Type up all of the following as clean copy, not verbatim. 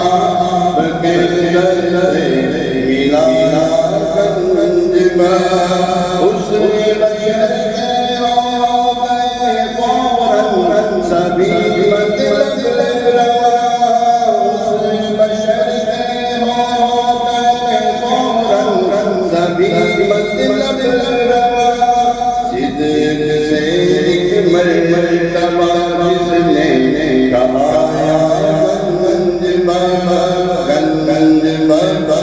آپ کے در سے ملا گنج میں اس بشر کے ہو گئے فوراً سبھی مطلب روا اس بشر کے ہو گئے فوراً سبھی مطلب روا صدق سے ایک مرتبہ جس نے کہا گنج بابا گنج بابا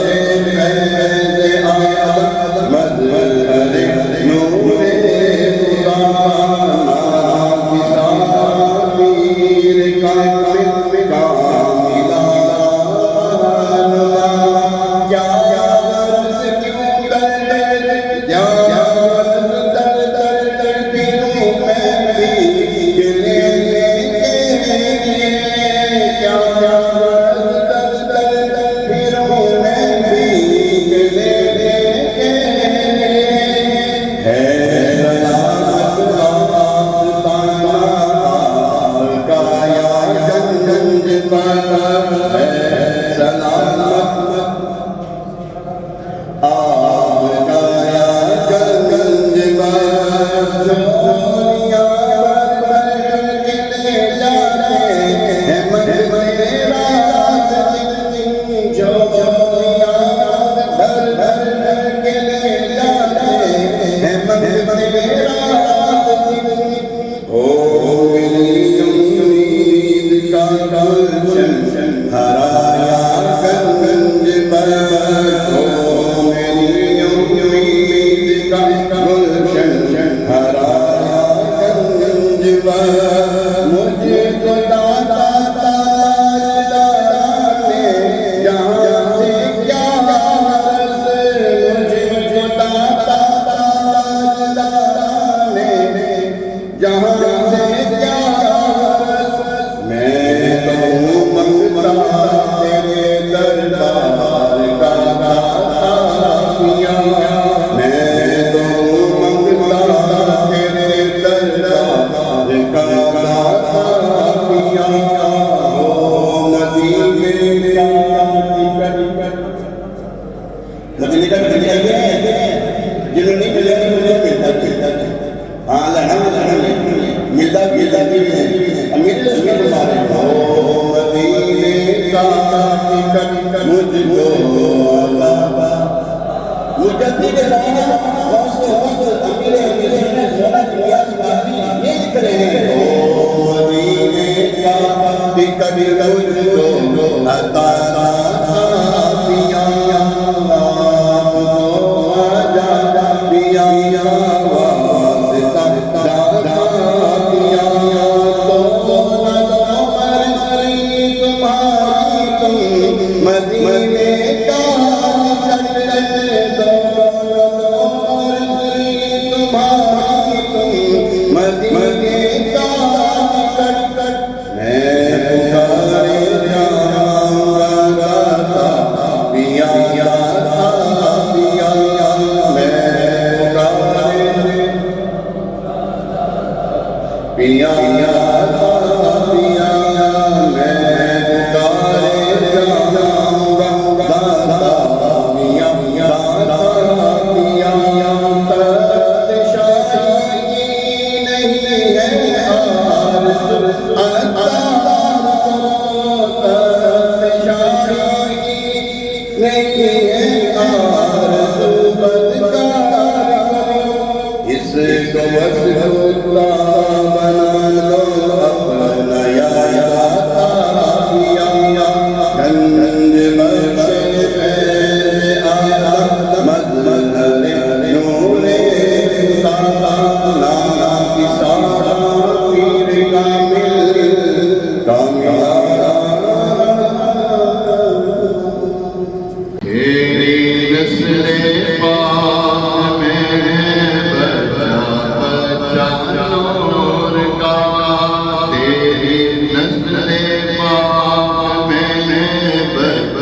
نسل پاک میں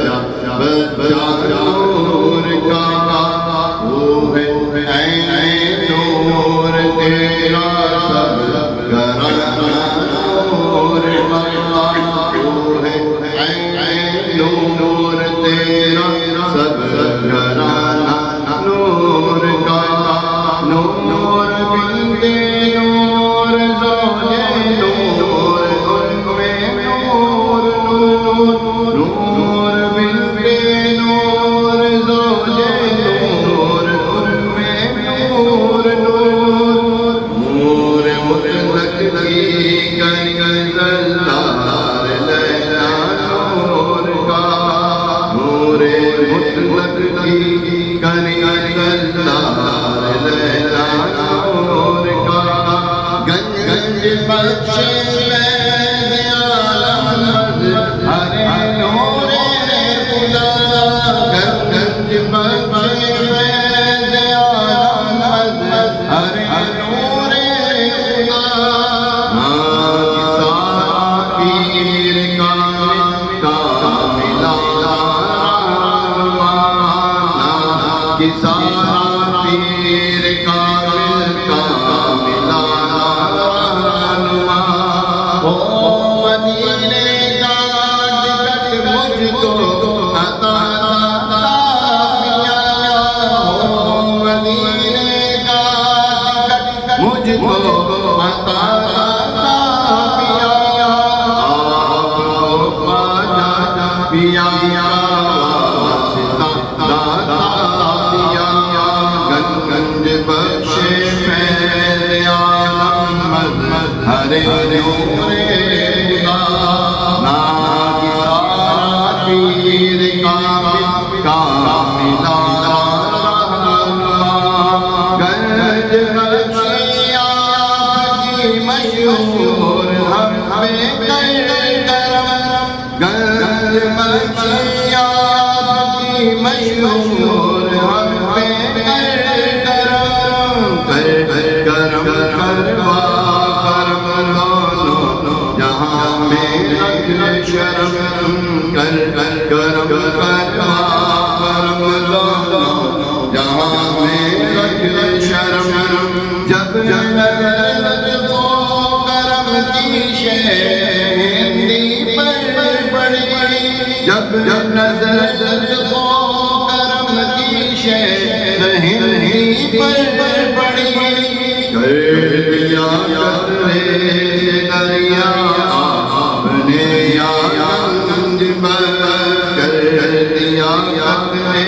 نور تیرا سب گھرانہ نور کا نور بندے نور زوجے نور ان میں نور نور نور بندے نور زوجے نور ان میں نور نور نور مطلق کی کنزلدار لیلا نور کا نور مطلق کی کنزلدار لیلا نور کا گنج گنج بخش فیض عالم ہرے نور خدا گنج گنج بخش فیض عالم ہرے نور سارا پیر کامل کاملا رہنما او مدینے کا ٹکٹ مجھ کو عطا کیا او مدینے کا ٹکٹ مجھ کو عطا کیا آپ کو خواجہ پیا گنج بخش فیض عالم ہرے نور خدا ناگ سارا پیر کاملا رہنما گنج بخش آپ کی مشہور ہم پہ کرم گنج بخش آپ کی مشہور ہم پہ کرم کروا کرم دونوں جہاں میں رکھ شرم کرم کروا کرم دونوں جہاں میں رکھ شرم جب نظر کو کرم کی شہندی پر پڑی جب نظر کو کرم کی شہندی پر پڑی کر دیا قطرے سے دریا آپ نے یا گنج بخش کر دیا قطرے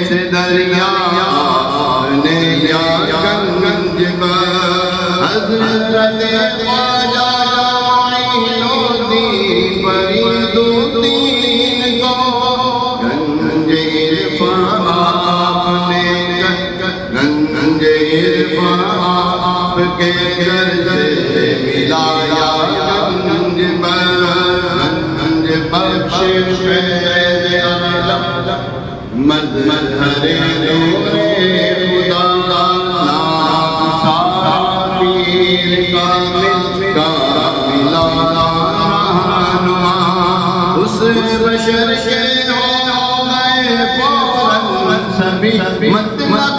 سے دریا آپ نے یا گنج بخش حضرت خواجہ معین الدین فرید الدین کو گنج عرفان آپ نے گنج عرفان آپ کے گھر سے ملایا گنج بخش فیض عالم مظہر نور خدا ناگ سارا پیر کاملا رہنما اس بشر کے ہو گئے فوراً سبھی مطلب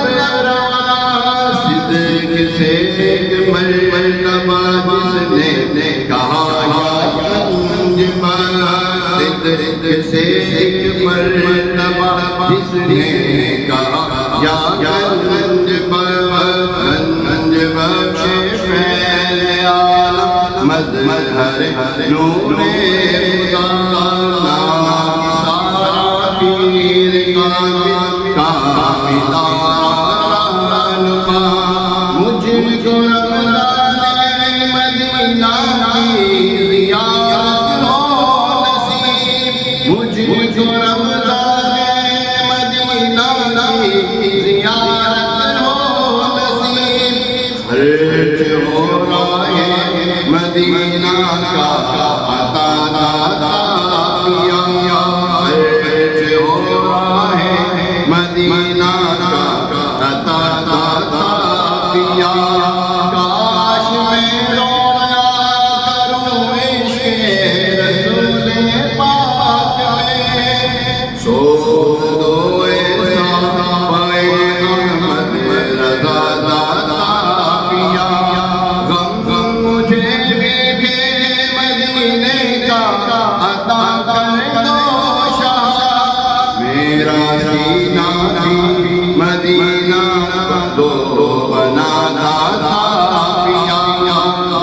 صدق سے ایک مرتبہ جس نے کہا یا گنج بخش صدق سے ایک مرتبہ جس نے کہا یا گنج بخش فیض عالم مظہر نور خدا ناگ سارا پیر کاملا رہنما مجھ کو رمضان مدینہ کی زیارت ہو نصیب مجھ کو رمضان مدینہ کی زیارت ہو نصیب خرچ ہو رہا ہے مدینہ کا عطا دادا کیا خرچ ہو رہا ہے مدینہ کا عطا دادا کیا کاش میں رویا کروں عشق رسول پاک میں سو دو ایسا پائے احمد رضا دادا کیا غم مجھے بھی مدینے کا عطا کر دو سینہ بھی مدینہ تو بنانا تھا پیا،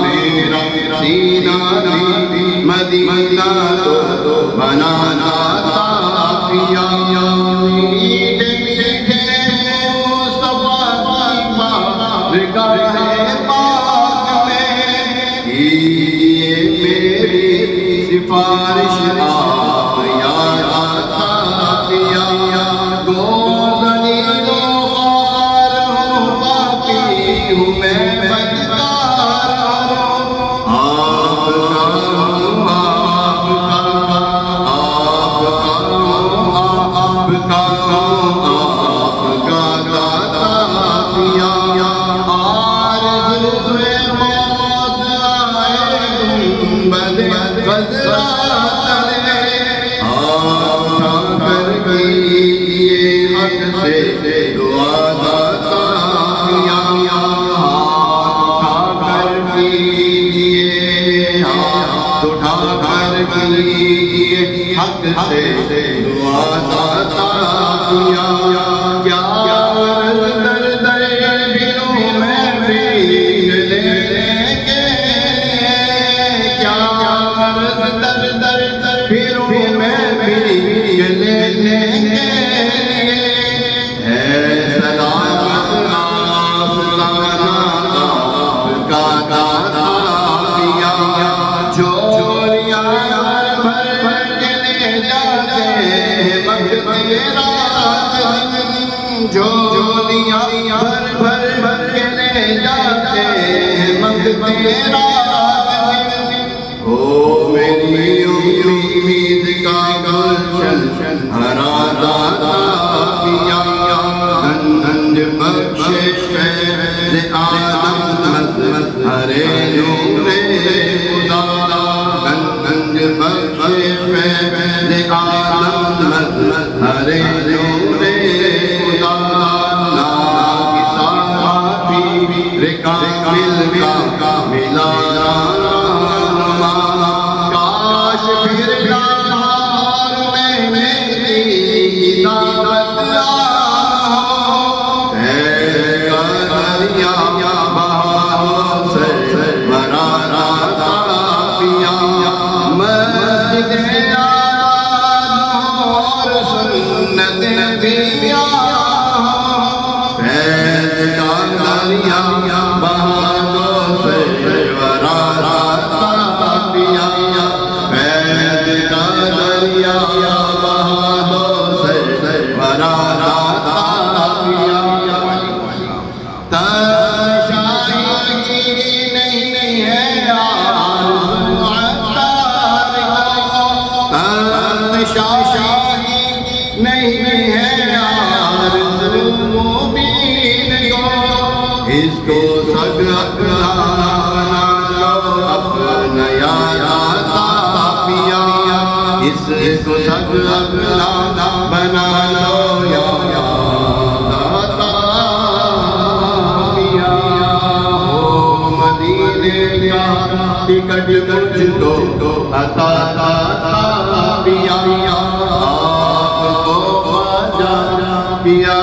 میرا سینہ بھی مدینہ تو بنانا تھا پیا، میٹھے میٹھے مصطفیٰ کی بارگاہ پاک میں کیجیے میری سفارش آپ یاد آتا پیا، گو ذلیل و خوار ہوں باقی ہوں میں بدکار ہوں، آپ کا ہوں آپ کا آپ کا ہوں آپ کا آپ کا داتا پیا، آرزو موت آئے گنبد خضرا تلے، آپ اٹھا کر کیجیے حق سے دعا داتا پیا، ہاتھ اٹھا کر کیجیے ہاتھ اٹھا کر کیجیے حق سے دعا داتا پیا، کیا عرض در در دلوں میں بھیگ لینے کے لیے، کیا عرض در در دلوں میں بھیگ لینے کے لیے، ہے سلامت آستانہ آپ کا داتا پیا، چوریاں بھر بھر کے لے جاتے ہیں مقصد رات دن، چوریاں بھر بھر بھر کے لے جاتے ہیں مقصد رات دن، او میری امید کا گلشن ہرا داتا پیا، گنج بخشش فیض عالم ہرے نور خدا، گنج بخشش فیض عالم ہرے نور خدا، نام کی صحابی رکامل کا ملا رہنما، کاش پھر لاہور میں میری دعوت ہو، فیض کا دریا بہا ہو سر بھرا رہتا پیا، مسجد آباد ہو اور سنت نبویہ ہو، فیض کا دریا بہا ہو سر بھرا رہتا پیا، فیض کا دریا بہا ہو سر بھرا رہتا پیا، تشائی نہیں ہے آرزو عطار کو، تشائی نہیں ہے آرزو مبین کو، اس کو سگ اپنا بنا لو اپنا یاد آتا پیا، اس کو سگ اپنا بنا لو یاد آتا پیا، ہو مدینے کا ٹکٹ مجھ کو عطا پیا، آپ کو خواجہ پیا